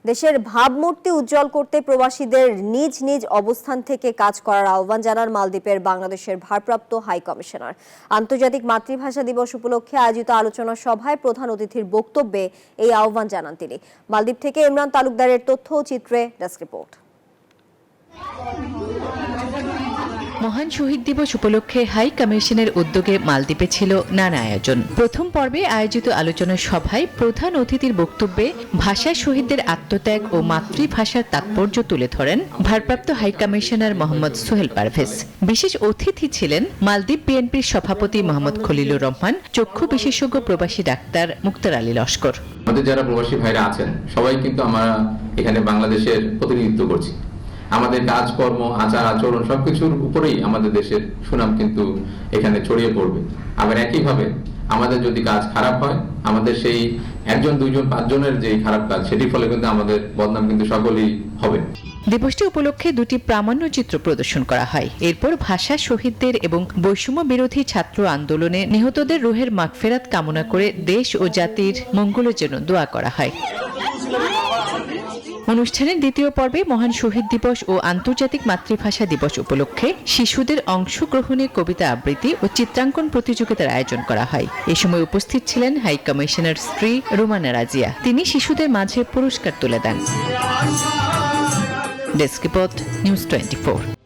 দেশের ভাবমূর্তি উজ্জ্বল করতে প্রবাসীদের নিজ নিজ অবস্থান থেকে কাজ করার আহ্বান জানান মালদ্বীপের বাংলাদেশের ভারপ্রাপ্ত হাই কমিশনার। আন্তর্জাতিক মাতৃভাষা দিবস উপলক্ষে আয়োজিত আলোচনা সভায় প্রধান অতিথির বক্তব্যে এই আহ্বান জানান তিনি। মালদ্বীপ থেকে ইমরান তালুকদারের তথ্য ও চিত্রে ডেস্ক রিপোর্ট। মহান শহীদ দিবস উপলক্ষে হাই কমিশনের উদ্যোগে মালদ্বীপে ছিল নানা আয়োজন। প্রথম পর্বে আয়োজিত আলোচনা সভায় প্রধান অতিথির বক্তব্যে ভাষা শহীদদের আত্মত্যাগ ও মাতৃভাষার তাৎপর্য তুলে ধরেন ভারপ্রাপ্ত হাই কমিশনার মোহাম্মদ সোহেল পারভেজ। বিশেষ অতিথি ছিলেন মালদ্বীপ বিএনপির সভাপতি মোহাম্মদ খলিলুর রহমান, চক্ষু বিশেষজ্ঞ প্রবাসী ডাক্তার মুক্তার আলী লস্কর। আমাদের যারা প্রবাসী ভাইরা আছেন সবাই কিন্তু আমরা এখানে বাংলাদেশের প্রতিনিধিত্ব করছি। আমাদের কাজকর্ম, আচার আচরণ সবকিছুর উপরেই আমাদের দেশের সুনাম কিন্তু এখানে ছড়িয়ে পড়বে। আবার একইভাবে আমাদের যদি কাজ খারাপ হয়, আমাদের সেই একজন দুইজন পাঁচজনের যে খারাপ কাজ সেটির ফলে কিন্তু আমাদের বদনাম কিন্তু সকলেই হবে। দিবসটি উপলক্ষে দুটি প্রামাণ্যচিত্র প্রদর্শন করা হয়। এরপর ভাষা শহীদদের এবং বৈষম্য বিরোধী ছাত্র আন্দোলনে নিহতদের রুহের মাগফিরাত কামনা করে দেশ ও জাতির মঙ্গলের জন্য দোয়া করা হয়। অনুষ্ঠানের দ্বিতীয় পর্বে মহান শহীদ দিবস ও আন্তর্জাতিক মাতৃভাষা দিবস উপলক্ষে শিশুদের অংশগ্রহণের কবিতা আবৃত্তি ও চিত্রাঙ্কন প্রতিযোগিতার আয়োজন করা হয়। এ সময় উপস্থিত ছিলেন হাই কমিশনার স্ত্রী রোমানা রাজিয়া। তিনি শিশুদের মাঝে পুরস্কার তুলে দেন। Desk report, news 24।